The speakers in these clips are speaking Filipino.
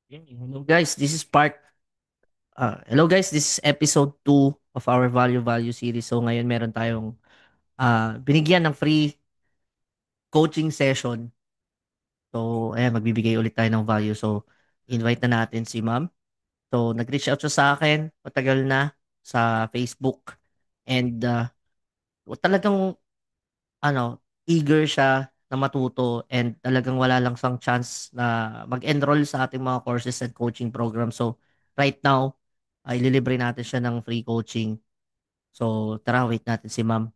Hello guys, this is episode 2 of our Value series. So ngayon meron tayong binigyan ng free coaching session. So ayan, magbibigay ulit tayo ng value. So invite na natin si Ma'am. So nag-reach out siya sa akin, matagal na sa Facebook and talagang eager siya na matuto and talagang wala lang siyang chance na mag-enroll sa ating mga courses and coaching program. So right now, ay ililibre natin siya ng free coaching. So tara, wait natin si Ma'am.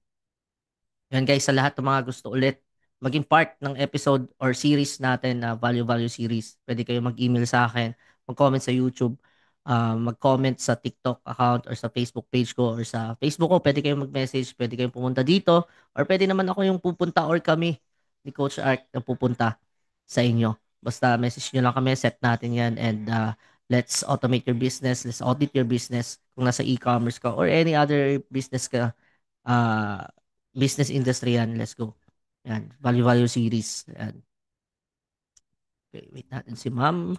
Yan guys, sa lahat ng mga gusto ulit maging part ng episode or series natin na Value series, pwede kayo mag-email sa akin, mag-comment sa YouTube, mag-comment sa TikTok account or sa Facebook page ko or sa Facebook ko, pwede kayong mag-message, pwede kayong pumunta dito or pwede naman ako yung pupunta or kami ni Coach Ark na pupunta sa inyo. Basta message nyo lang kami, set natin yan and let's automate your business, let's audit your business kung nasa e-commerce ka or any other business ka, ah, business industry yan, let's go. Yan, value series. Yan. Okay, wait natin si Ma'am.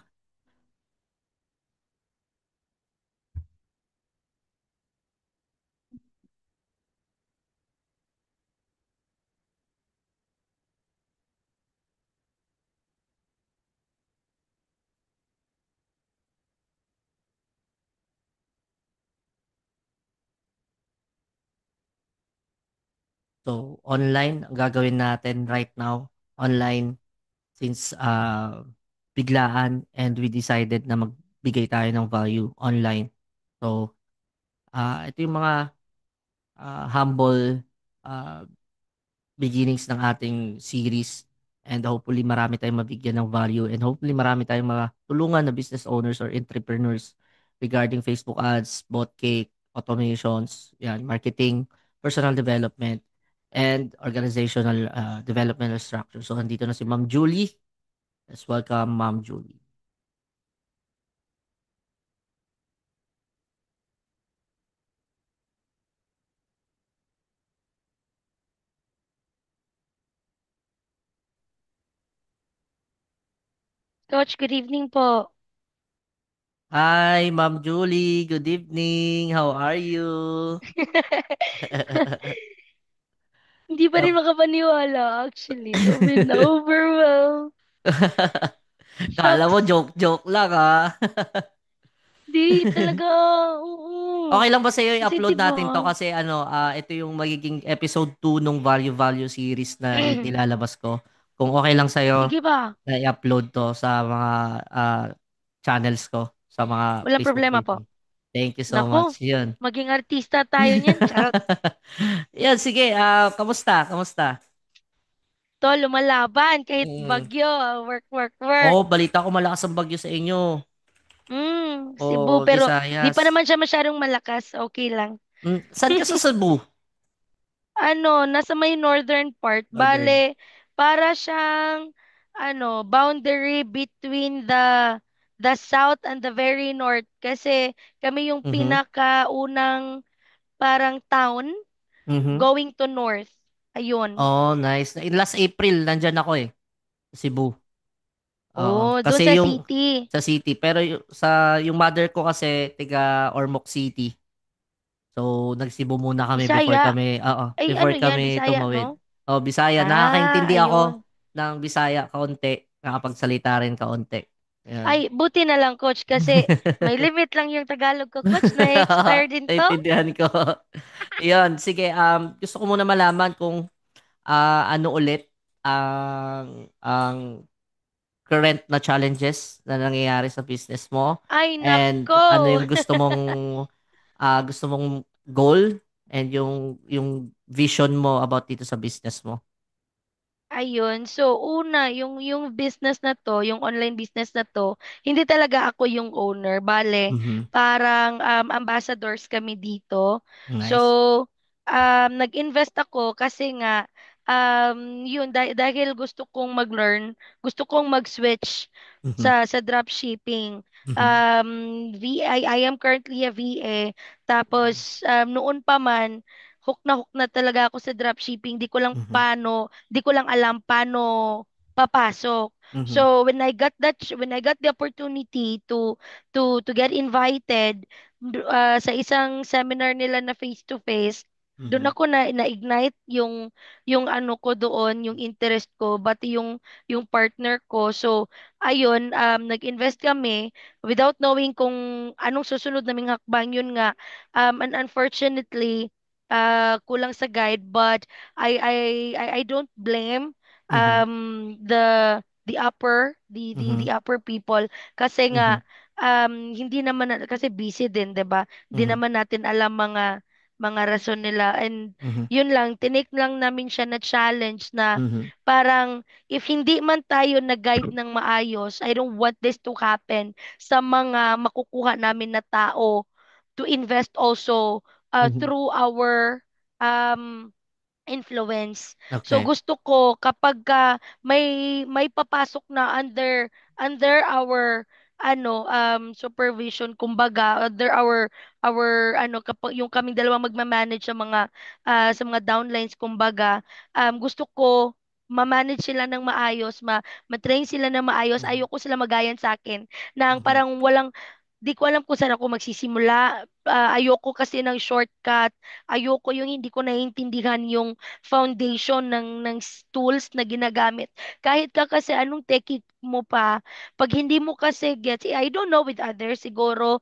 So, online ang gagawin natin right now. Online since biglaan and we decided na magbigay tayo ng value online. So, ito yung mga humble ah, beginnings ng ating series and hopefully marami tayong mabigyan ng value and hopefully marami tayong mga tulungan na business owners or entrepreneurs regarding Facebook ads, bot cake, automations, yan, marketing, personal development, and organizational developmental structure. So, andito na si Ma'am Julie. Let's welcome Ma'am Julie. Coach, good evening po. Hi, Ma'am Julie. Good evening. How are you? Hindi pa rin Kam- makapaniwala actually. Kami na overwhelmed. Kala mo Shucks. joke-joke lang ah. Di talaga. Oo. Okay lang ba sa'yo Kasi di i-upload ba? natin 'to kasi ito yung magiging episode 2 nung Value series na nilalabas ko. Kung okay lang sa'yo Sige ba? na i-upload 'to sa mga channels ko, sa mga Walang Facebook problema page po. mo. Thank you so Nako, much. Yun. maging artista tayo niyan. Charot. Yan, sige. Kamusta? Kamusta? To, lumalaban kahit Mm. bagyo. Work, work, work. Oh, balita ko malakas ang bagyo sa inyo. Cebu. Oh, Pero di pa Visayas. naman siya masyadong malakas. Okay lang. Saan ka sa Cebu? Nasa may northern part, Northern. bale, para siyang, boundary between the south and the very north. Kasi kami yung Mhm. pinakaunang parang town Mhm. going to north. Ayun. Oh, nice. Last April nandiyan ako eh, sa Cebu. Oo, Oh, doon sa kasi yung city. sa city, pero yung mother ko kasi taga Ormoc City. So, nag-Cebu muna kami Bisaya. Ay, before ano yan? kami Bisaya, tumawid. no? Oh, Bisaya. Nakakaintindi ako Ayun. ng Bisaya kaunti, nakapagsalita rin kaunti. Yan. Ay, buti na lang, coach, kasi may limit lang yung Tagalog ko, coach. Na-expire din to. Naintindihan ko. Yun, sige, gusto ko muna malaman kung ano ulit ang current na challenges na nangyayari sa business mo Ay, and nako. ano yung gusto mong goal and yung vision mo about dito sa business mo. Ayun. So, una, yung business na to, yung online business na to, hindi talaga ako yung owner. Bale, Mhm. parang ambassadors kami dito. So, Nice. nag-invest ako kasi nga, yun, dahil gusto kong mag-learn, gusto kong mag-switch Mhm. sa dropshipping. Mhm. I am currently a VA. Tapos, noon pa man, hook na talaga ako sa dropshipping. Di ko lang alam paano papasok. Mhm. So when I got the opportunity to get invited sa isang seminar nila na face to face, doon Mhm. ako na-ignite yung ano ko doon, yung interest ko, pati yung partner ko. So ayun, nag-invest kami without knowing kung anong susunod naming hakbang. Yun nga, and unfortunately, kulang sa guide, but I don't blame Mhm. the upper the Mhm. upper people, kasi Mhm. nga hindi naman kasi busy din, 'di ba? Hindi Mhm. naman natin alam mga rason nila, and Mhm. yun lang, tinake lang namin siya na challenge na Mhm. parang if hindi man tayo nag-guide ng maayos, I don't want this to happen sa mga makukuha namin na tao to invest also Mhm. through our um influence. So Okay. gusto ko kapag may papasok na under our supervision, kumbaga under our kapag yung kaming dalawa magma-manage sa mga downlines, kumbaga gusto ko ma-manage sila ng maayos, ma-train sila ng maayos. Mhm. Ayoko sila magayan sa akin nang Mhm. parang walang, di ko alam kung saan ako magsisimula. Ayoko kasi ng shortcut. Ayoko yung hindi ko naiintindihan yung foundation ng tools na ginagamit. Kahit ka kasi anong techie mo pa, pag hindi mo kasi gets, I don't know with others, siguro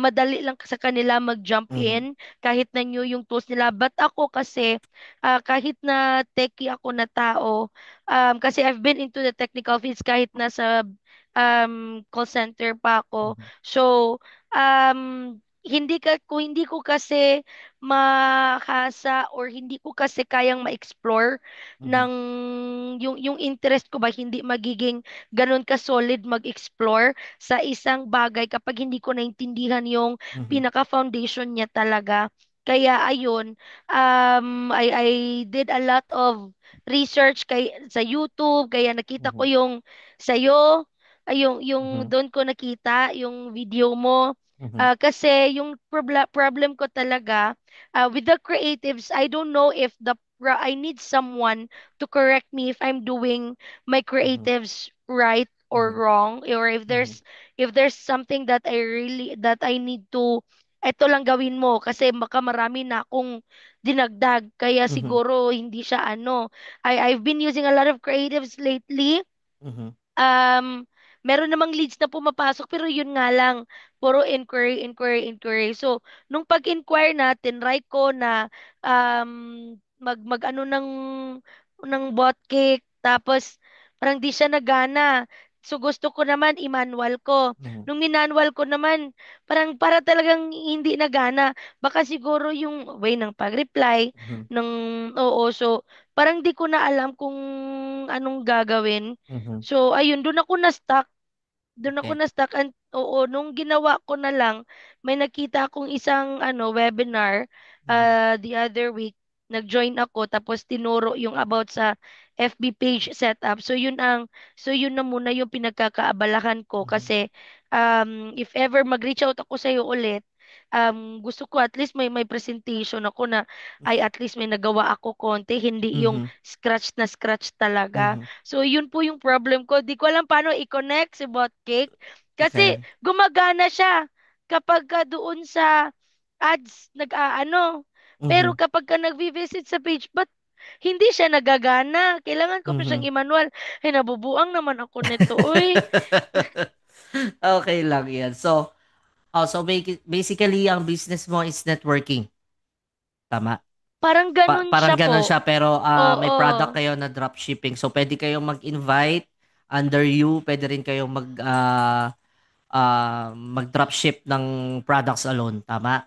madali lang sa kanila mag-jump Mhm. in kahit na new yung tools nila. But ako kasi, kahit na techie ako na tao, kasi I've been into the technical fields kahit nasa call center pa ako. Mhm. So, kung hindi ko kasi makasa, or hindi ko kasi kayang ma-explore Mhm. ng yung interest ko ba, hindi magiging ganun ka solid mag-explore sa isang bagay kapag hindi ko naintindihan yung Mhm. pinaka foundation niya talaga. Kaya ayun, I did a lot of research sa YouTube, kaya nakita ko Mhm. yung sayo, yung Mhm. doon ko nakita yung video mo. Mhm. Kasi yung problem ko talaga with the creatives, I don't know if I need someone to correct me if I'm doing my Mhm. creatives right or Mhm. wrong, or if Mhm. there's something that I need to, eto lang gawin mo, kasi baka marami na akong dinagdag, kaya Mhm. siguro hindi siya ano. I've been using a lot of creatives lately. Mhm. um, Meron namang leads na pumapasok, pero yun nga lang, puro inquiry, inquiry, inquiry. So, nung pag-inquire natin, right ko na mag ano ng bot cake, tapos parang di siya nagana. So, gusto ko naman i-manual ko. Mhm. Nung minanwal ko naman, parang para talagang hindi nagana. Baka siguro yung way ng pag-reply, Mhm. ng, oo. So, parang di ko na alam kung anong gagawin. Mhm. So, ayun, Okay. oo, nung ginawa ko na lang, may nakita akong isang webinar Mhm. the other week. Nag-join ako, tapos tinuro yung about sa FB page setup. So yun na muna yung pinagkakaabalahan ko, Mhm. kasi if ever mag-reach out ako sa iyo ulit, gusto ko at least may presentation ako na, ay at least may nagawa ako konti, hindi yung Mhm. scratch na scratch talaga. Mhm. So, yun po yung problem ko. Di ko alam paano i-connect si Botcake. Kasi Okay. gumagana siya kapag ka doon sa ads nag-aano. Pero Mhm. kapag ka nag-visit sa page, but hindi siya nagagana. Kailangan ko pa siyang Mhm. i-manual. Ay, nabubuang naman ako nito. Uy, Okay lang 'yan. So basically ang business mo is networking, tama? parang ganun Parang siya gano'n po. siya pero, may Oo. product kayo na dropshipping. So puwede kayong mag-invite under you, puwede rin kayong mag-dropship ng products alone, tama?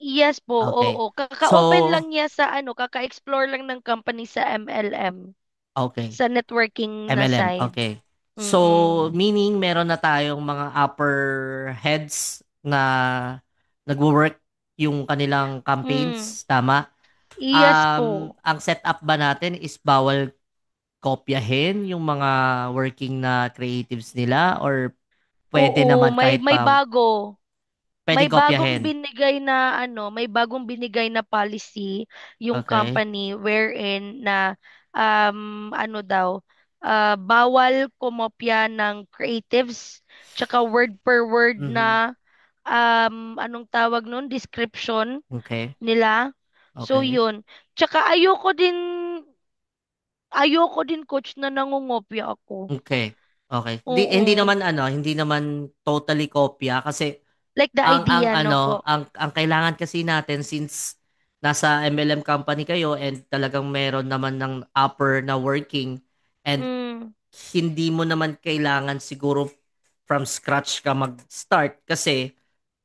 Yes po, Okay. oo. Kaka-open So lang niya sa kaka-explore lang ng company sa MLM. okay, Sa networking na MLM, side. okay. So Mm-mm. meaning meron na tayong mga upper heads na nagwo-work yung kanilang Mm. campaigns, tama? Yes po. Ang setup ba natin is bawal kopyahin yung mga working na creatives nila or pwede Oo, naman may kahit may pa bago. May pwedeng bagong kopyahin? binigay na may bagong binigay na policy yung Okay. company, wherein na ano daw, bawal kumopya ng creatives, tsaka word per word Mhm. na anong tawag nun, description Okay. nila. So Okay. yun. Tsaka ayoko din coach na nangungopya ako. Okay. Okay. Hindi Oo. naman ano, hindi naman totally kopya kasi Like the ang idea, no ano, po. ang kailangan kasi natin since nasa MLM company kayo and talagang meron naman ng upper na working and Mm. hindi mo naman kailangan siguro from scratch ka mag-start kasi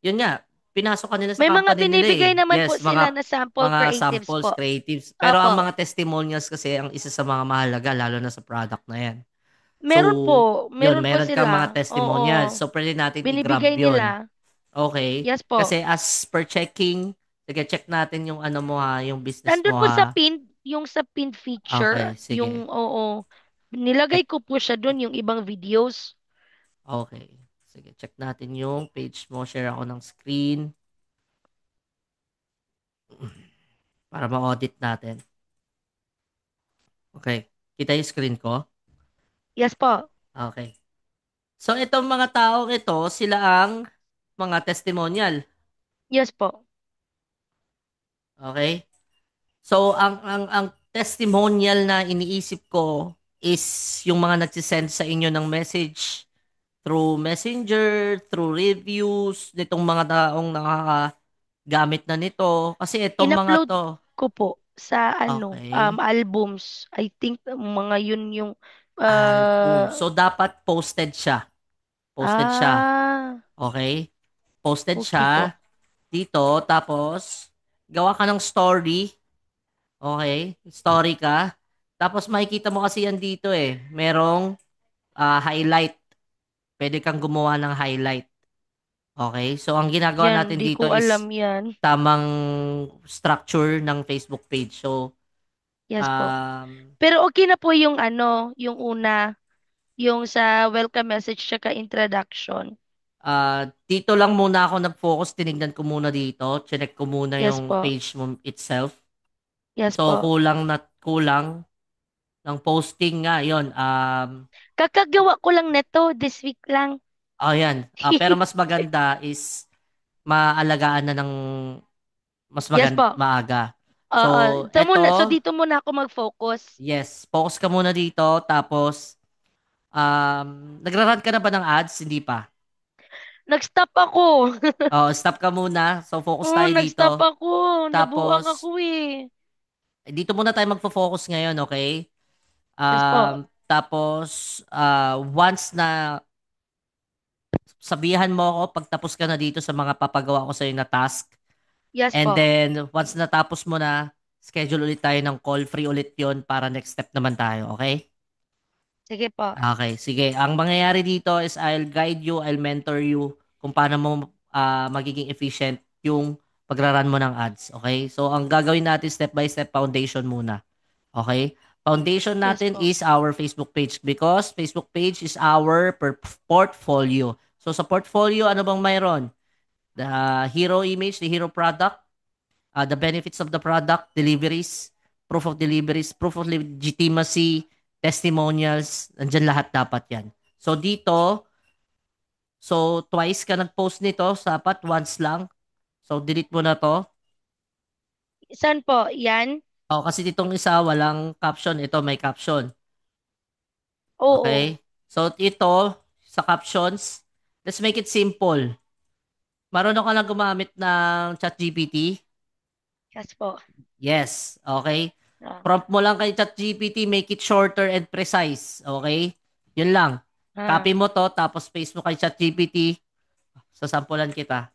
yun nga, pinasok ka nila sa May mga company nila eh. binibigay naman po Yes, sila mga na sample creatives samples, po. creatives. Pero ang Opo. mga testimonials kasi ang isa sa mga mahalaga lalo na sa product na yan. So, Meron po. yun, Meron po meron kang sila. mga Oo. testimonials. So, pwede natin i-grab Binibigay yun. nila. Okay? Yes po. Kasi as per checking, sige, check natin yung ano mo ha, yung business Nandun mo po sa ha. pinned, yung sa pinned feature, Okay, yung sige. oo. Nilagay Check. ko po siya dun, yung ibang videos. Okay. Sige, check natin yung page mo. Share ako ng screen para ma-audit natin. Okay. Kita yung screen ko? Yes po. Okay. So, itong mga taong ito, sila ang mga testimonial. Yes po. Okay? So, ang testimonial na iniisip ko is yung mga nagsisend sa inyo ng message through messenger, through reviews, nitong mga taong nakakagamit na nito. Kasi itong mga In-upload to, ko po sa okay, albums. I think mga yun yung album. uh, So, dapat posted siya. Posted siya. ah, Okay? Posted okay po. siya dito. Tapos, gawa ka ng story. Okay? Story ka. Tapos, makikita mo kasi yan dito eh. Merong highlight. Pwede kang gumawa ng highlight. Okay? So, ang ginagawa Yan, natin di ko dito alam is yan. tamang structure ng Facebook page. So, Yes po. um, Pero okay na po yung yung una, yung sa welcome message tsaka introduction. dito lang muna ako nag-focus. Tinignan ko muna dito. Chinek ko muna Yes yung po. page mo itself. Yes So, po. kulang ng posting nga. Yon. Kakagawa ko lang neto this week lang. Yan. Pero mas maganda is maalagaan na ng mas Yes po. maaga. Oo. So, So eto, dito muna ako mag-focus. yes, focus ka muna dito. Tapos, nagra-run ka na ba ng ads? Hindi pa. Nag-stop ako. Stop ka muna. So, focus Oo, tayo nag-stop dito. ako. Nabuang Tapos, ako eh. dito muna tayo magfo-focus ngayon, okay? Yes po. Tapos, once na sabihan mo ako pag tapos ka na dito sa mga papagawa ko sa'yo na task. Yes And po. then, once natapos mo na, schedule ulit tayo ng call. Free ulit yon para next step naman tayo, okay? Sige po. Okay, sige. Ang mangyayari dito is I'll guide you, I'll mentor you kung paano mo magiging efficient yung pagraran mo ng ads. Okay? So, ang gagawin natin step by step foundation muna. Okay? Foundation Yes natin po. is our Facebook page because Facebook page is our portfolio. So, sa portfolio, ano bang mayroon? The hero image, the hero product, the benefits of the product, deliveries, proof of legitimacy, testimonials, nandyan lahat dapat yan. So dito, so twice ka nag-post nito, sapat once lang. So delete mo na to. Saan po? Yan? Kasi ditong isa walang caption, ito may caption. Oo. Okay? So ito, sa captions, let's make it simple. Marunong ka lang gumamit ng ChatGPT? Yes po. Yes, okay. Ah. Prompt mo lang kay ChatGPT, make it shorter and precise, okay? Yun lang. Ah. Copy mo to, tapos paste mo kay ChatGPT. Sasampulan kita.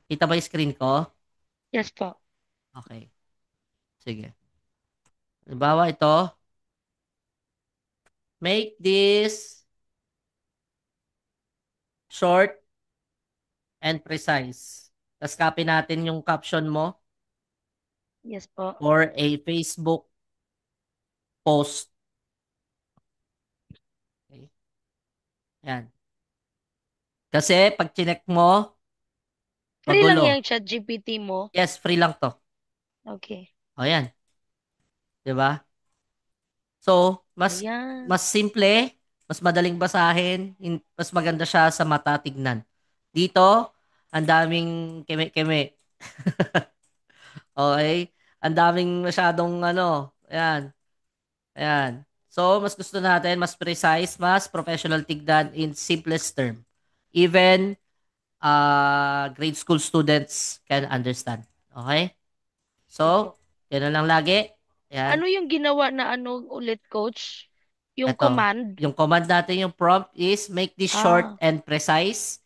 Kita ba yung screen ko? Yes po. Okay, sige. Halimbawa ito, make this short and precise. Tapos copy natin yung caption mo Yes po. for a Facebook post. Okay, yan. Kasi pag chinek mo, Free lang magulo. yung chat GPT mo. Yes, free lang to. Okay. O yan, di ba? So, Mas Ayan. mas simple, mas madaling basahin, mas maganda siya sa mata tignan. Dito, ang daming keme-keme. Okay? Ang daming masyadong ano, ayan, ayan. So, mas gusto natin, mas precise, mas professional tignan in simplest term. Even grade school students can understand. Okay? So, Opo. yan na lang lagi. Ayan. Ano yung ginawa na ano ulit, coach? Yung Eto. command? Yung command natin, yung prompt is make this short Ah, and precise.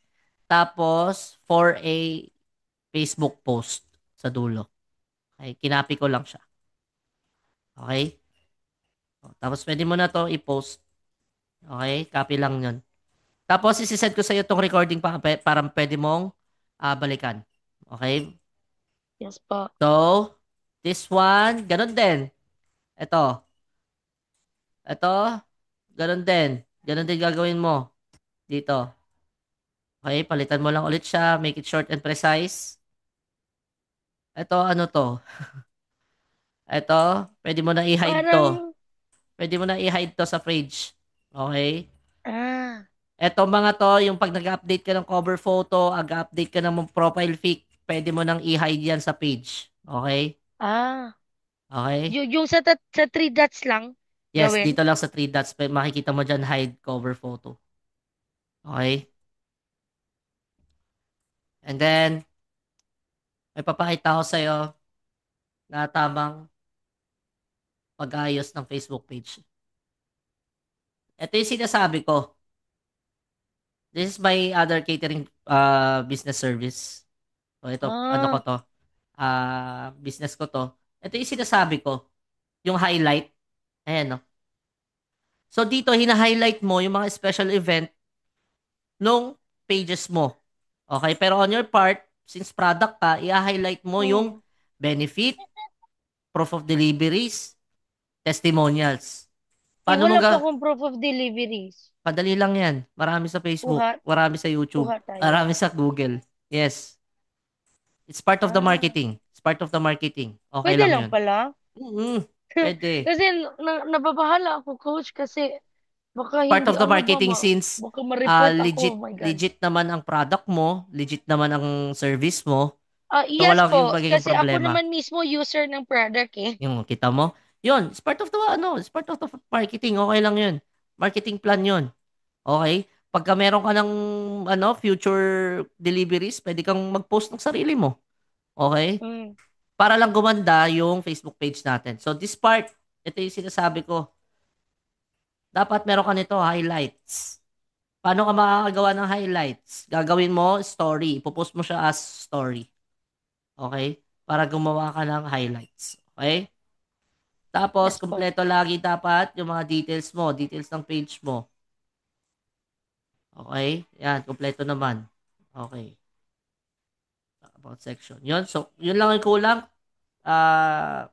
Tapos, for a Facebook post sa dulo. Okay? Kinapi ko lang siya. Okay? O, tapos, pwede mo na to i-post. Okay? Copy lang yun. Tapos, isi-send ko sa iyo tong recording para pwede mong balikan. Okay? yes po. So, this one, ganun din. Ito. Ito, ganun din. Ganun din gagawin mo dito. Okay, palitan mo lang ulit siya. Make it short and precise. Ito, ano to? Ito, pwede mo na i-hide to. Parang, Pwede mo na i-hide to sa fridge. Okay? ah, Ito mga to, yung pag nag-update ka ng cover photo, ag-update ka ng profile pic, pwede mo nang i-hide yan sa page. Okay? ah. Okay? Yung sa three dots lang Yes, gawin? dito lang sa three dots, makikita mo dyan hide cover photo. Okay? And then, may papakita ko sa'yo na tamang pag-ayos ng Facebook page. Ito yung sinasabi ko. This is my other catering business service. So ito, ano ko Ah, to, business ko to. Ito yung sinasabi ko, yung highlight. Ayan, no? So dito, hina-highlight mo yung mga special event nung pages mo. Okay? Pero on your part, since product ka, i-highlight mo yung hmm. benefit, proof of deliveries, testimonials. Eh, Paano mo wala pa ga? akong proof of deliveries. Padali lang yan. Marami sa Facebook, Kuha, marami sa YouTube, kuha tayo. marami sa Google. Yes. It's part of the Ah, marketing. It's part of the marketing. Okay pwede lang lang yun. pala. Mm, pwede. Kasi nababahala ako, coach, kasi baka It's part hindi, of the ano ba, marketing since baka ma-report ako. Oh legit my God. legit naman ang product mo, legit naman ang service mo. Ah, So yes wala yung po, magiging kasi ako problema. naman mismo user ng product eh. Yung kita mo, yun, it's part of the ano, it's part of the marketing. Okay lang yun. Marketing plan yun. Okay? Pagka meron ka ng ano, future deliveries, pwede kang mag-post ng sarili mo. Okay? Mm. Para lang gumanda yung Facebook page natin. So this part, ito yung sinasabi ko, dapat meron ka nito, highlights. Paano ka makakagawa ng highlights? Gagawin mo, story. Ipopost mo siya as story. Okay? Para gumawa ka ng highlights. Okay? Tapos, Yes po. kumpleto lagi dapat yung mga details mo, details ng page mo. Okay? Yan, kumpleto naman. Okay. About section. Yun, so, yun lang yung kulang. Ah,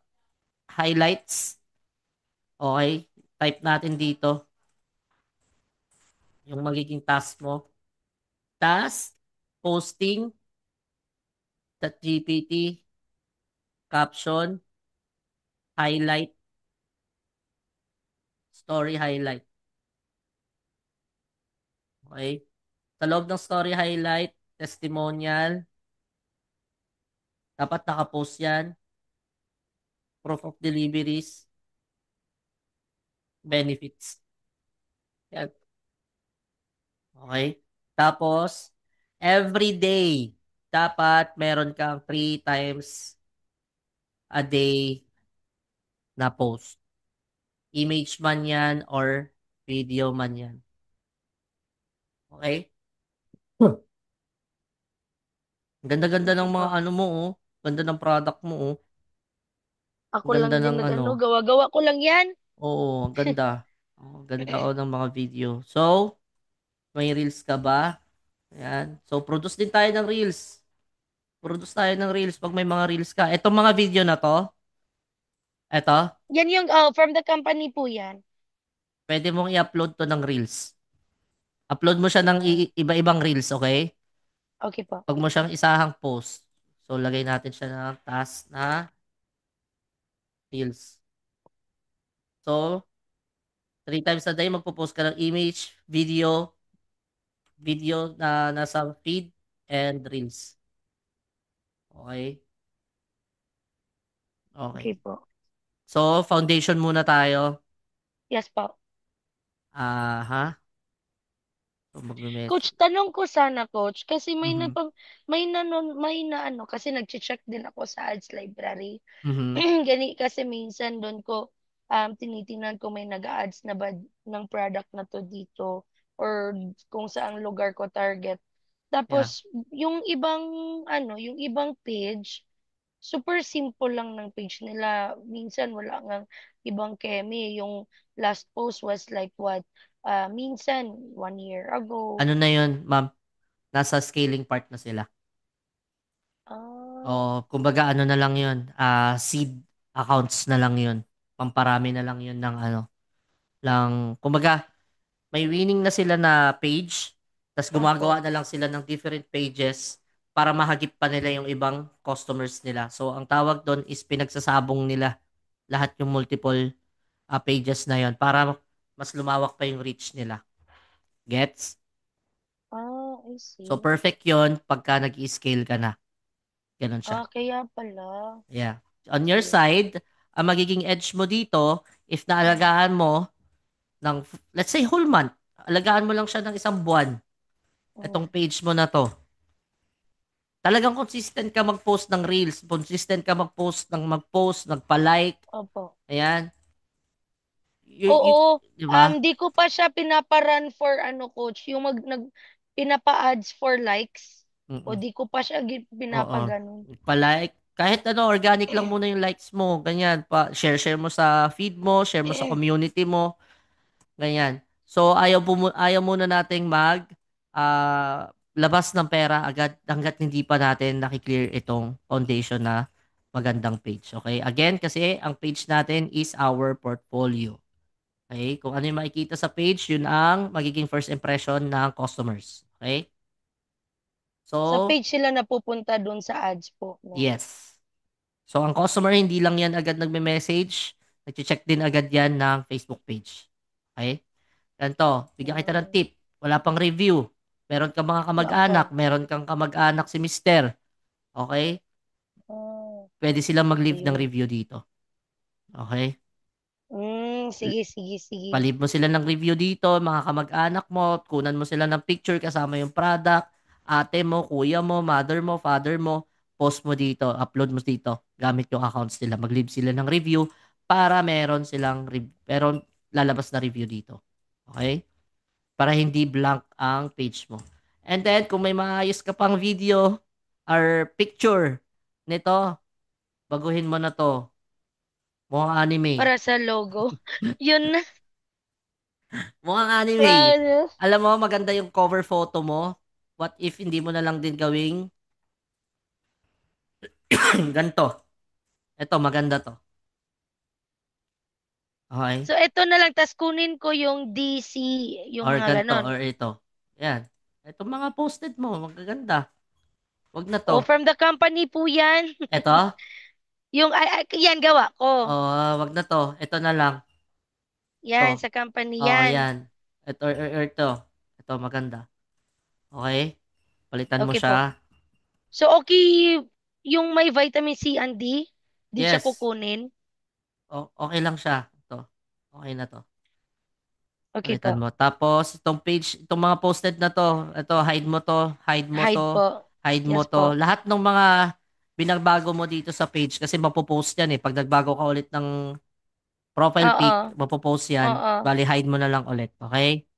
highlights. Okay? Type natin dito yung magiging task mo. Task, posting, ChatGPT, caption, highlight, story highlight. Okay? Sa loob ng story highlight, testimonial, dapat nakapost yan, proof of deliveries, benefits. Yan. Okay? Tapos, every day, dapat meron kang 3 times a day na post. Image man yan or video man yan. Okay? Hmm. Ganda-ganda ng Sige mga po. ano mo, oh. Ganda ng product mo, oh. Ako lang Ganda din ng ano. nag-ano, gawa-gawa ko lang yan. Oo, ang ganda. Oh, ganda oh, ng mga video. So, may reels ka ba? Ayan. So, produce din tayo ng reels. Produce tayo ng reels pag may mga reels ka. Etong mga video na to, eto, Yan yung, from the company po yan. pwede mong i-upload to ng reels. Upload mo siya ng Ah, iba-ibang reels, okay? okay po. Pag mo siyang isahang post. So, lagay natin siya ng task na reels. So, Three times a day, magpo-post ka ng image, video na nasa feed, and reels. Okay? Okay Okay. po. So, foundation muna tayo. Yes po. Ha? So, Coach, magme-message. tanong ko sana, coach, kasi Mhm. may na ano, kasi nag-check din ako sa ads library. Mhm. Gani kasi minsan doon ko tinitingnan ko may nag-ads na ba ng product na to dito or kung saang lugar ko target. Tapos Yeah. yung ibang page, super simple lang ng page nila. Minsan wala ngang ibang keme. Yung last post was like what? Minsan 1 year ago. Ano na yun, ma'am? Nasa scaling part na sila. Ah, O, kumbaga ano na lang yun, seed accounts na lang yun. Pamparami na lang yun ng ano, kumbaga, may winning na sila na page, tas opo. gumagawa na lang sila ng different pages para mahagip pa nila yung ibang customers nila. So, ang tawag doon is pinagsasabong nila lahat yung multiple pages na yon para mas lumawak pa yung reach nila. Gets? I So, see. perfect yon pagka nag-scale ka na. Ganun siya. Kaya pala. Yeah. On your Sige po. side, ang magiging edge mo dito, if Mm. naalagaan mo ng, let's say, whole month, alagaan mo lang siya ng isang buwan, itong Mm. page mo na to, talagang consistent ka mag-post ng reels, consistent ka mag-post, nagpa-like, Opo. ayan, Oo, di ba? di ko pa siya pinaparun for ano, coach, yung pinapa-ads for likes. O Mm. di ko pa siya Oo. pinapaganon. Pa-like, kahit ano, organic lang muna yung likes mo, ganyan, share mo sa feed mo, share mo sa community mo, ganyan. So, ayaw muna nating labas ng pera agad hanggat hindi pa natin nakiklear itong foundation na magandang page. Okay? Again, kasi ang page natin is our portfolio. Okay? Kung ano yung makikita sa page, yun ang magiging first impression ng customers. Okay? Sa So, page sila napupunta dun sa ads po, no? yes. So, ang customer hindi lang yan agad nagme-message, nag-check din agad yan ng Facebook page. Okay? Ganito, bigyan kita ng Mm. tip. Wala pang review. Meron kang mga kamag-anak, Opo. meron kang kamag-anak si Mister. Okay? Ah, Pwede silang mag-leave ng ayun. review dito. Okay? Sige, sige, sige. Palib mo sila ng review dito, mga kamag-anak mo, kunan mo sila ng picture kasama yung product, ate mo, kuya mo, mother mo, father mo, post mo dito, upload mo dito, gamit yung accounts nila. Mag-leave sila ng review para meron lalabas na review dito. Okay? Para hindi blank ang page mo. And then, kung may maayos ka pang video or picture nito, baguhin mo na to. Mukhang anime. Para sa logo. Yun na. Mukhang anime. Ano? Alam mo, maganda yung cover photo mo. What if hindi mo na lang din gawing ganito? Ito, maganda to. Okay? So, ito na lang. Tas kunin ko yung DC. Yung Or mga ganito, ganon. or ito. Yan. Ito mga posted mo, magaganda. Wag na Oh, to. from the company po yan. Ito? Yan, gawa ko. Oh, wag na to. Ito na lang. Yan, To. sa company Oh, yan. yan. Ito, or ito. Ito, maganda. Okay? Palitan mo Okay po. siya. So, okay yung may vitamin C and D? Di siya Yes. kukunin? Okay lang siya. Ito. Okay na to. Okay Palitan po. mo. Tapos, itong mga posted na to, ito, hide mo to, hide mo Hide to, po. hide mo Yes to. po. Lahat ng mga binagbago mo dito sa page, kasi mapopost yan eh. Pag nagbago ka ulit ng profile Oo. pic, mapopost yan. Oo. Bali, hide mo na lang ulit. Okay?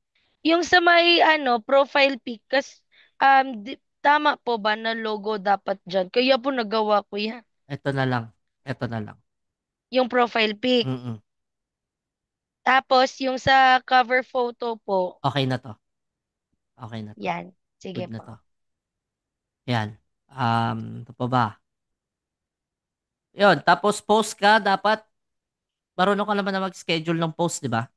Yung sa may profile pic, tama po ba na logo dapat dyan? Kaya po nagawa ko yan. Ito na lang. Ito na lang. Yung profile pic. Mm-mm. Tapos, yung sa cover photo po, Okay na to. Okay na to. yan. Sige Good na po. to. Yan. Ito pa ba? Yun. Tapos, post ka, dapat marunong ka naman na mag-schedule ng post, di ba?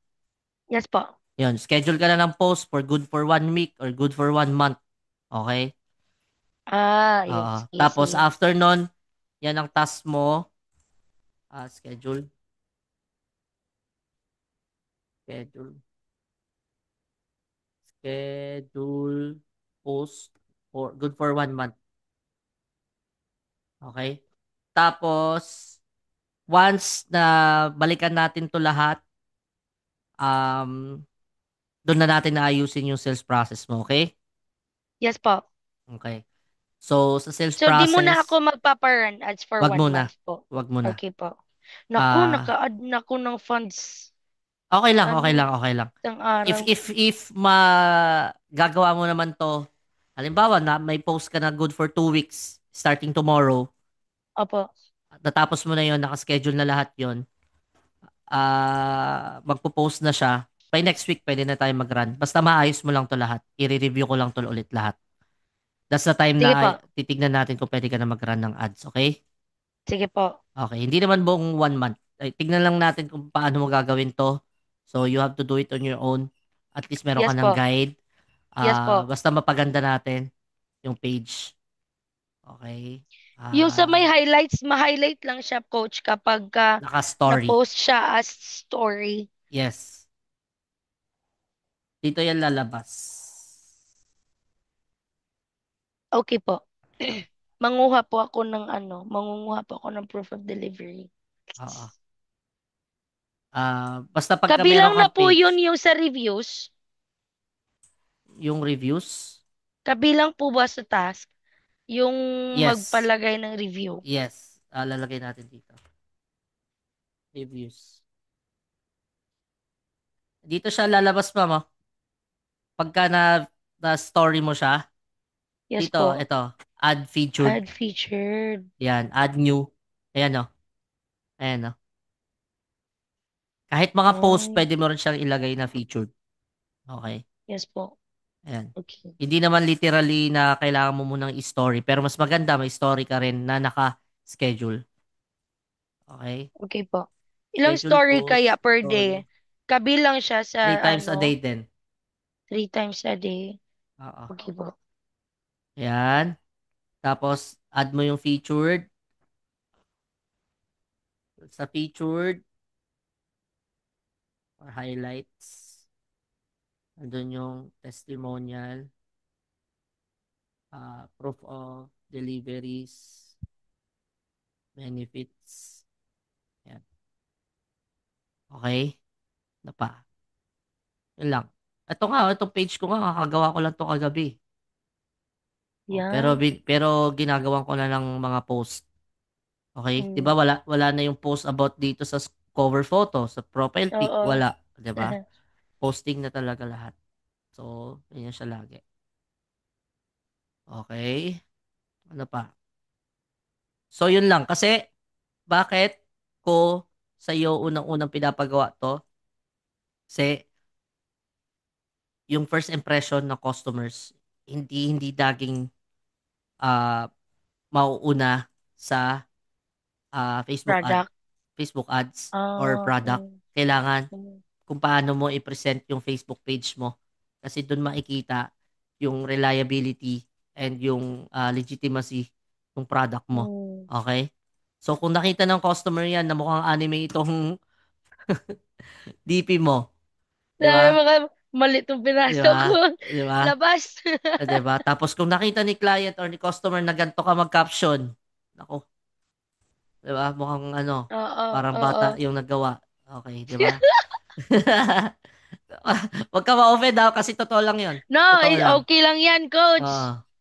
Yes po. Yun, schedule ka na ng post for good for 1 week or good for 1 month. Okay? Yun. Oo. Sige, Tapos sige. after nun, yan ang task mo. Schedule. Schedule. Schedule post for good for 1 month. Okay? Tapos, once na balikan natin 'to lahat, um, dun na natin aayusin yung sales process mo, okay? Yes po. Okay. So, sa sales So, di muna ako process, magpapa-run ads for 'wag 1 month muna, po. 'wag muna. Okay po. Naku, Ah, naka-add na ako ng funds. okay lang, okay Ano, lang, okay lang. isang If araw. if if gagawa mo naman 'to, halimbawa na may post ka na good for 2 weeks starting tomorrow, Opo. at natapos mo na 'yon, naka-schedule na lahat 'yon, magpo-post na siya. By next week pwede na tayong mag-run. Basta maayos mo lang 'to lahat. I-re-review ko lang 'to ulit lahat. That's the time Sige na po. titignan natin kung pwede ka na mag-run ng ads, okay? Sige po. Okay, hindi naman buong 1 month. Ay, tignan lang natin kung paano mo gagawin 'to. So, you have to do it on your own. At least meron ka Yes ng po. guide. Yes po. Basta mapaganda natin yung page. Okay? Yung sa may Ah, highlights, ma-highlight lang siya, coach, kapag naka-story. na-post siya as story. Yes. Dito yan lalabas. Okay po. Manguha po ako ng ano, mangunguha po ako ng proof of delivery. Oo. Basta pagka meron Kabilang na kang po yun page, yung sa reviews. yung reviews, Kabilang po ba sa task yung yes. magpalagay ng review? Yes. Lalagay natin dito. Reviews. Dito siya lalabas, ma'am. Oh. Pagka na story mo siya, Yes dito, po. ito, add featured. Add featured. Yan, add new. Ayan, oh. Ayan, oh. Kahit mga post, Ay, pwede mo rin siyang ilagay na featured. Okay. yes po. Ayan. Okay. Hindi naman literally na kailangan mo munang i-story, pero mas maganda may story ka rin na naka-schedule. Okay? Okay po. Ilang Schedule story kaya post, per day? story. Kabilang siya sa 3 times a day ano, din. 3 times a day. Oo. Okay po. Ayan. Tapos, add mo yung featured. Sa featured or highlights, andun yung testimonial, proof of deliveries, benefits. Ayan. Okay? Na pa. Yun lang. Ito nga, itong page ko nga, kakagawa ko lang to kagabi. Oh, Yan. pero ginagawan ko na ng mga post. Okay? 'Di ba Mm. wala na yung post about dito sa cover photo, sa profile pic, Oo. wala, 'di ba? Posting na talaga lahat. So, ganyan siya lagi. Okay? Ano pa? So, yun lang. Kasi, bakit ko sa iyo unang-unang pinapagawa to? Kasi, yung first impression ng customers, hindi daging ah, mauuna sa ah, Facebook ad Product. Facebook ads or Ah, product. Kailangan mm. kung paano mo i-present yung Facebook page mo. Kasi doon makikita yung reliability and yung legitimacy ng product mo. Mm. Okay? So kung nakita ng customer yan na mukhang anime itong DP mo, 'di Sabi ba? mga mali itong 'Di pinasok ko. ba? 'Di ba? Labas. 'Di ba? Tapos kung nakita ni client or ni customer na ganito ka mag-caption, nako, 'di ba? Mukhang ano, Oo, parang oo. bata yung nagawa. Okay, 'di ba? Wag ka ma-offend ha, kasi totoo lang 'yon. No, Totoo lang. okay lang yan, Oo. coach.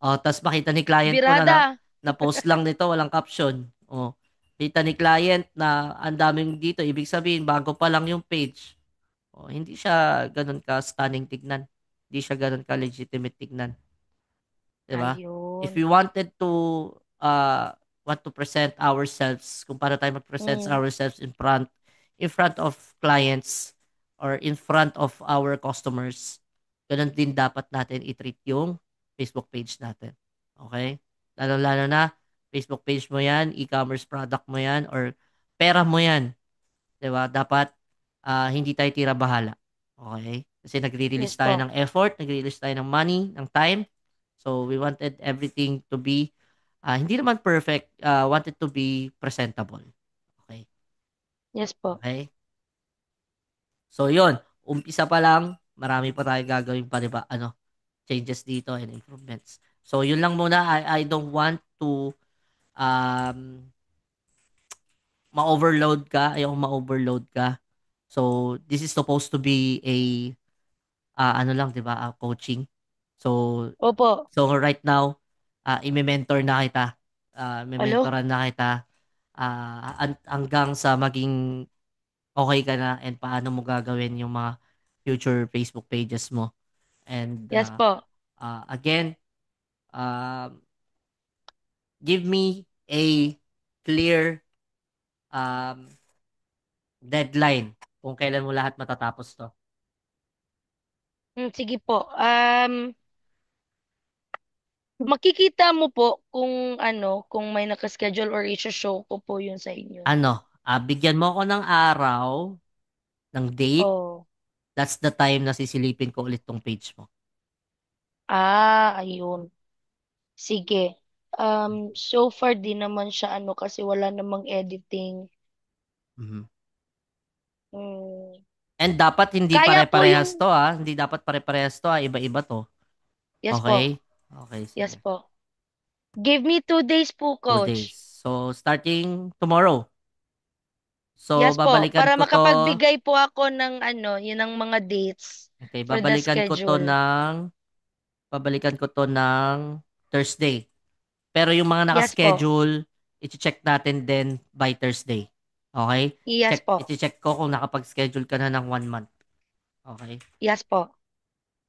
Oh, tas makita ni client mo Birada. na post lang nito, walang caption. Oh. Kita ni client na ang daming dito, ibig sabihin bago pa lang yung page. Oh, hindi siya ganoon ka stunning tignan. Hindi siya ganoon ka legitimate tignan. 'Di ba? If we Ayun. wanted to uh want to present ourselves, kung paano tayo mag-present Mm. ourselves in front of clients or in front of our customers, ganun din dapat natin i-treat yung Facebook page natin. Okay? Lalo-lalo na Facebook page mo 'yan, e-commerce product mo 'yan or pera mo 'yan, 'di ba? Dapat hindi tayo tira-bahala. Okay? Kasi nagre-release Yes tayo po. ng effort, nagre-release tayo ng money, ng time. So we wanted everything to be hindi naman perfect, wanted to be presentable. Okay? Yes po. Okay? So 'yun. umpisa pa lang, marami pa tayong gagawing changes dito and improvements. So, yun lang muna. I don't want to um, ma-overload ka. Ayoko ma-overload ka. So, this is supposed to be a ano lang, 'di ba, coaching. So Opo. right now, ime-mentor na kita. Alo? Me-mentoran na kita hanggang sa maging okay ka na and paano mo gagawin yung mga future Facebook pages mo. And Yes po. again, um, give me a clear um, deadline kung kailan mo lahat matatapos 'to. Sige po. Makikita mo po kung ano, kung may nakaschedule or i-show ko po yun sa inyo. Bigyan mo ako ng araw, ng date. Oh. That's the time na sisilipin ko ulit 'tong page mo. Ayun. Sige. So far di naman siya ano kasi wala namang editing. Mhm. Hmm. And dapat hindi Kaya po yung, pare-parehas 'to, hindi dapat pare-parehas 'to, iba-iba 'to. yes po. Okay? Okay, Yes sige. po. Give me 2 days po, 2 days. coach. So, starting tomorrow. So, Yes po. babalikan Para ko 'to makapagbigay po ako ng ano, yun ang mga dates okay, for the schedule. babalikan ko 'to ng Thursday. Pero yung mga Yes po. naka-schedule, iche-check natin din by Thursday. Okay? Yes po. Iche-check ko kung nakapag-schedule ka na ng 1 month. Okay? Yes po.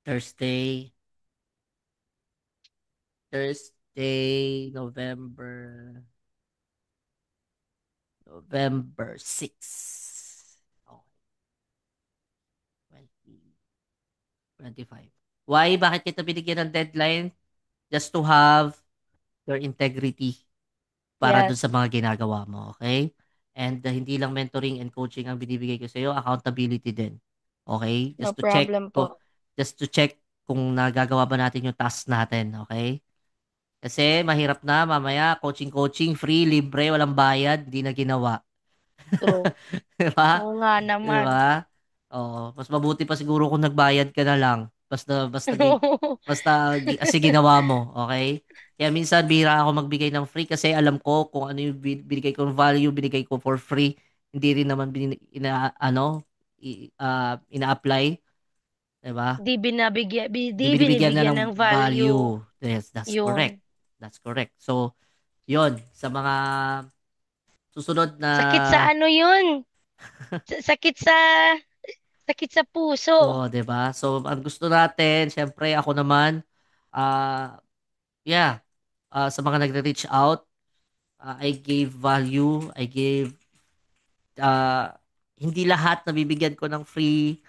Thursday, November 6. Okay, 2025. Why? Bakit kita binigyan ng deadline? Just to have your integrity para dun sa Yes. mga ginagawa mo, okay? And hindi lang mentoring and coaching ang binibigay ko sa iyo, accountability din. Okay? No problem po. Just to check kung nagagawa ba natin yung task natin, okay? Kasi mahirap na mamaya coaching, free, libre, walang bayad, hindi na ginawa. True. 'Di ba? Oo nga 'Di naman. ba? Oo, mas mabuti pa siguro kung nagbayad ka na lang. Kasi ginawa mo, okay? Kaya minsan bihira ako magbigay ng free kasi alam ko kung ano yung binigay kong value, binigay ko for free. Hindi rin naman ina-apply, 'di ba? Di Binibigyan na binibigyan ng ng value. value. Yes, that's correct. Yun. That's correct. So, 'yon sa mga susunod na Sakit sa ano yun? Sakit sa puso. 'di ba? So, ang gusto natin, syempre ako naman, ah, yeah, sa mga nagre-reach out, I gave value, ah, hindi lahat nabibigyan ko ng free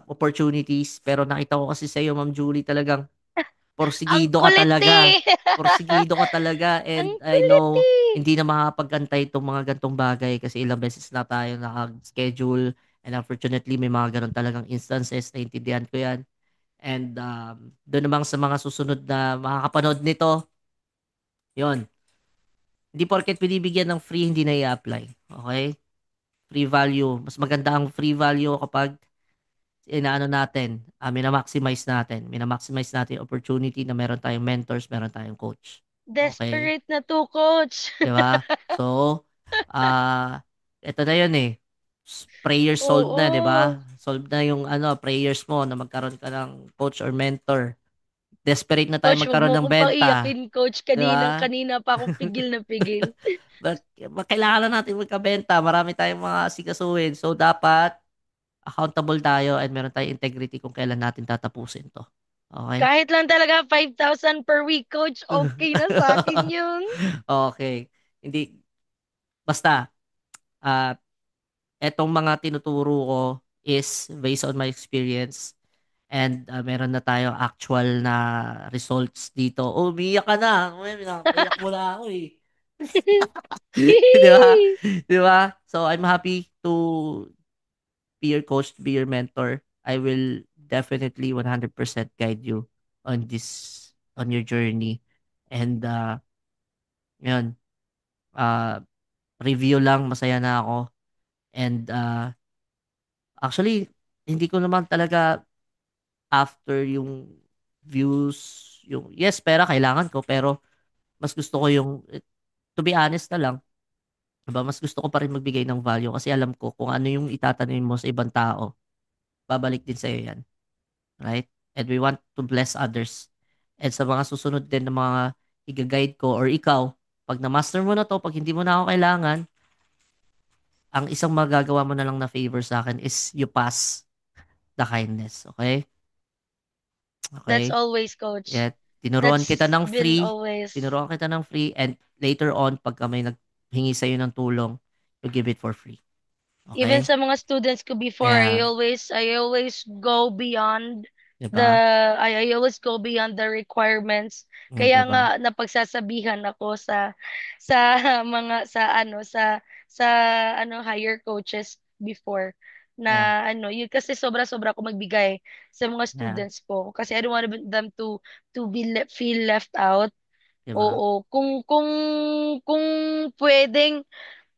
opportunities, pero nakita ko kasi sa iyo, Ma'am Julie, talagang Ang porsigido ka kulit talaga. eh. Porsigido ka talaga Ang and I kulit know eh. hindi na makakapag-antay itong mga gantong bagay kasi ilang beses na tayo naka-schedule and unfortunately may mga ganon talagang instances, naintindihan ko 'yan. And doon namang sa mga susunod na makakapanood nito, 'yon. Hindi porket binibigyan ng free hindi na i-apply, okay? Free value, mas maganda ang free value kapag inaano natin, mina-maximize natin yung opportunity na meron tayong mentors, meron tayong coach. Okay? Desperate na to, coach. 'Di ba? So, ah, eto na 'yun eh. Prayer solved na, 'di Oo. ba? Solved na yung prayers mo na magkaroon ka ng coach or mentor. Desperate na tayo Coach, wag mo magkaroon ng akong benta, paiyakin, coach. 'di ba? Kanina pa ako pigil na pigil. Kailangan na natin magkabenta, marami tayong mga asikasuhin. So, dapat accountable tayo and meron tayong integrity kung kailan natin tatapusin 'to. Okay? Kahit lang talaga 5,000 per week, coach. Okay na sa akin yun. Okay. Hindi basta, ah, etong mga tinuturo ko is based on my experience and meron na tayong actual na results dito. Oh, umiiyak ka na. Uy, pinapaiyak mo na ako eh. 'Di ba? 'Di ba? So I'm happy to be your coach, to be your mentor. I will definitely 100% guide you on your journey. And 'yun, uh, review lang, masaya na ako. And actually, hindi ko naman talaga after yung views, yung yes, pera kailangan ko, pero mas gusto ko yung to be honest na lang, 'di ba, mas gusto ko pa rin magbigay ng value kasi alam ko kung ano yung itatanim mo sa ibang tao, babalik din sa'yo 'yan, right? And we want to bless others. And sa mga susunod din na mga iga-guide ko or ikaw, 'pag na-master mo na 'to, 'pag hindi mo na ako kailangan, ang isang magagawa mo na lang na favor sa akin is you pass the kindness, okay? That's Okay? always, coach. Yeah, tinuruan kita That's ng been free, always. tinuruan kita ng free, and later on pagka may naghingi sa'yo ng tulong, you give it for free. Even Okay? sa mga students ko before, Kaya, I always go beyond 'di the ba? I always go beyond the requirements. 'Di Kaya ba? nga napagsasabihan ako sa mga sa ano higher coaches before Yeah. na ano, yun kasi sobra-sobra ako magbigay sa mga Yeah. students ko kasi I don't want them to feel left out. 'Di ba? Oo, kung pwedeng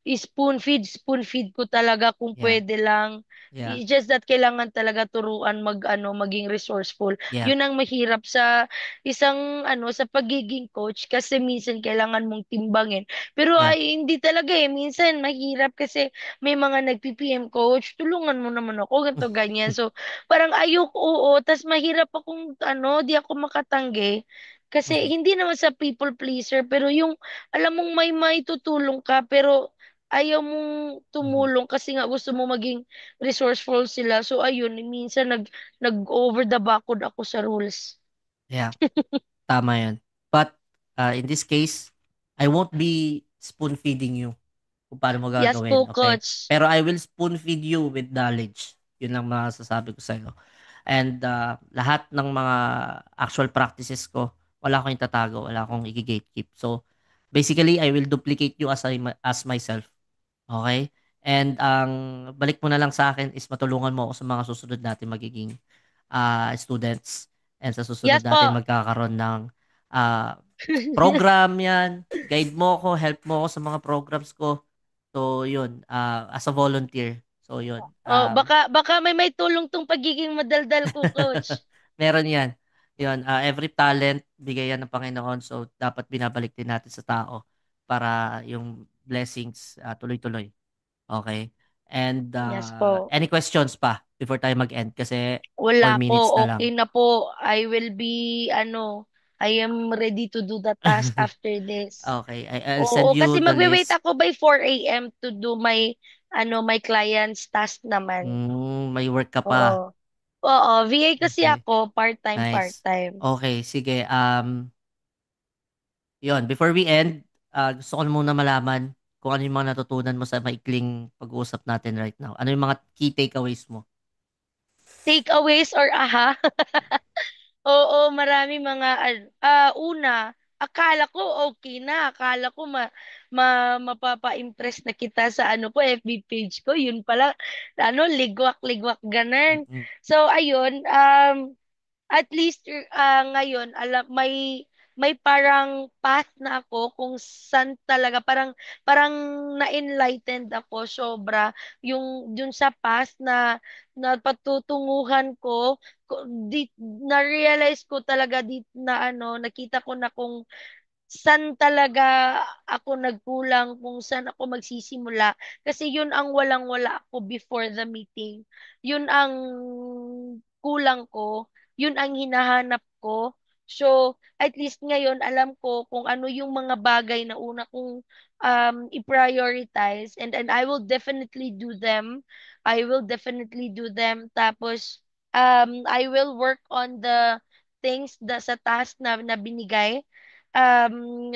spoon feed ko talaga kung Yeah. pwede lang. Yeah. It's just that kailangan talaga turuan maging resourceful. Yeah. Yun ang mahirap sa isang sa pagiging coach kasi minsan kailangan mong timbangin. Pero Yeah. ay hindi talaga minsan mahirap kasi may mga nagpi-PM, coach, tulungan mo naman ako ganto ganyan. So parang ayok, oo, tas mahirap akong di ako makatanggi. Kasi hindi naman sa people pleaser pero yung alam mong may maitutulong ka pero ayaw mong Mhm. tumulong kasi nga gusto mo maging resourceful sila. So ayun, minsan nag-over the backod ako sa rules. Yeah. Tama 'yan. But, in this case, I won't be spoon feeding you kung paano mo Yes gagawin, po, okay? coach. Pero I will spoon feed you with knowledge. Yun lang masasabi ko sa'yo. And lahat ng mga actual practices ko, wala akong itatago, wala akong i-gatekeep. So, basically, I will duplicate you as myself. Okay? And ang balik mo na lang sa akin is matulungan mo ako sa mga susunod natin magiging students. And sa susunod Yes natin po. magkakaroon ng ah, program yan. Guide mo ako, help mo ako sa mga programs ko. So, yun, as a volunteer. So, yun. Oh, baka may tulong tong pagiging madaldal ko, coach. Meron yan. Yun, every talent, bigay yan ng Panginoon. So, dapat binabalik din natin sa tao para yung blessings tuloy-tuloy. Okay? And Yes po. any questions pa before tayo mag-end? Kasi Wala 4 minutes po. na lang. Okay na po. I will be I am ready to do the task after this. Okay, I'll send Oo, you kasi the magwe-wait list. ako by 4 a.m. to do my client's task naman. May work ka Oo. pa. Oo, VA kasi Okay, ako, part-time, nice. part-time. Okay, sige. Yon, before we end, gusto ko muna malaman kung ano yung mga natutunan mo sa maikling pag-uusap natin right now. Ano yung mga key takeaways mo? Takeaways or aha? Oo, marami mga una, akala ko okay na, akala ko mapapa-impress na kita sa FB page ko, yun pala ligwak-ligwak ganun. Mm-mm. So ayun, at least ngayon may parang path na ako kung saan talaga parang na-enlightened ako sobra yung dun sa path na patutunguhan di na-realize ko talaga na nakita ko na kung saan talaga ako nagkulang, kung saan ako magsisimula. Kasi yun ang walang-wala ako before the meeting. Yun ang kulang ko. Yun ang hinahanap ko. So, at least ngayon, alam ko kung ano yung mga bagay na una kong i-prioritize. And I will definitely do them. I will definitely do them. Tapos, I will work on the things sa task na binigay.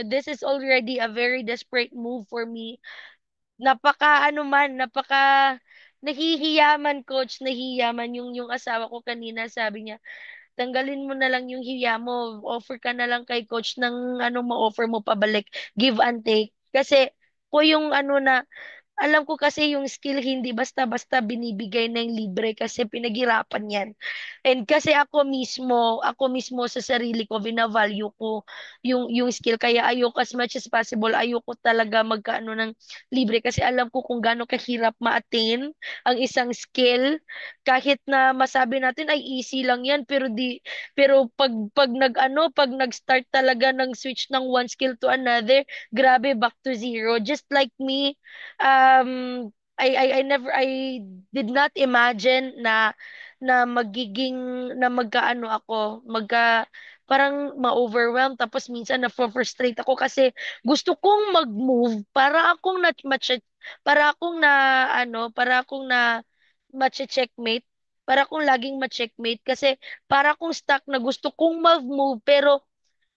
This is already a very desperate move for me. Napaka nahihiyaman, coach, nahihiyaman yung asawa ko kanina, sabi niya, tanggalin mo na lang yung hiya mo, offer ka na lang kay coach ng anong ma-offer mo pabalik, give and take. Kasi ko yung alam ko kasi yung skill hindi basta-basta binibigay ng libre kasi pinaghirapan yan. And kasi ako mismo sa sarili ko, binavalue ko yung skill. Kaya ayoko as much as possible, ayoko talaga magkaano ng libre kasi alam ko kung gaano kahirap ma-attain ang isang skill. Kahit na masabi natin ay easy lang yan, pero pag pag nag-start talaga ng switch ng one skill to another, grabe back to zero. Just like me, I did not imagine na magkaano ako, parang ma-overwhelm tapos minsan na-frustrate ako kasi gusto kong mag-move para akong na checkmate para akong laging ma-checkmate kasi para akong stuck na gusto kong mag-move pero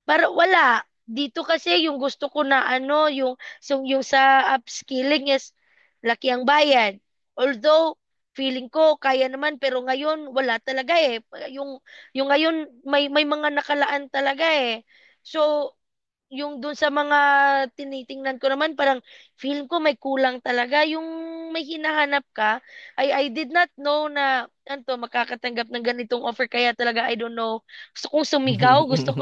wala. Dito kasi yung gusto ko na yung sa upskilling is laki ang bayad. Although, feeling ko kaya naman pero ngayon wala talaga eh. Yung ngayon may mga nakalaan talaga eh. So, yung dun sa mga tinitingnan ko naman parang feeling ko may kulang talaga yung may hinahanap ka. I did not know na makakatanggap ng ganitong offer kaya talaga I don't know. Gusto kong sumigaw, gusto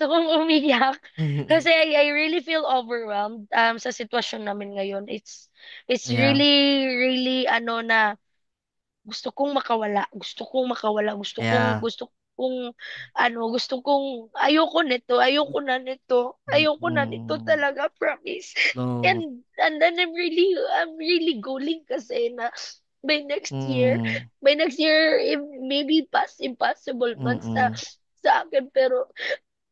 kong umiyak kasi I really feel overwhelmed sa sitwasyon namin ngayon. It's Yeah, really na yeah, gusto kong ayoko na nito mm, talaga, promise. no, And then I'm really going kasi na by next year, mm, if maybe impossible man mm, sa akin, pero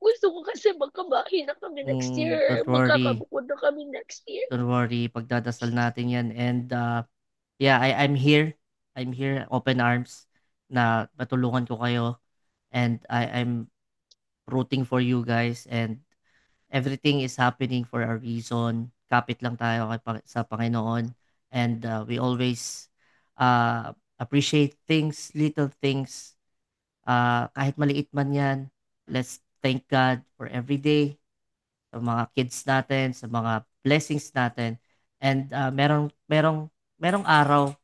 gusto ko kasi magkabahay na kami next year, don't worry, magkakabukod na kami next year. don't worry, pagdadasal natin yan and yeah, I'm here, open arms, na matulungan ko kayo and I'm rooting for you guys and everything is happening for a reason. Kapit lang tayo sa Panginoon and we always appreciate things, little things, kahit maliit man yan. Let's thank God for every day, sa mga kids natin, sa mga blessings natin. And merong araw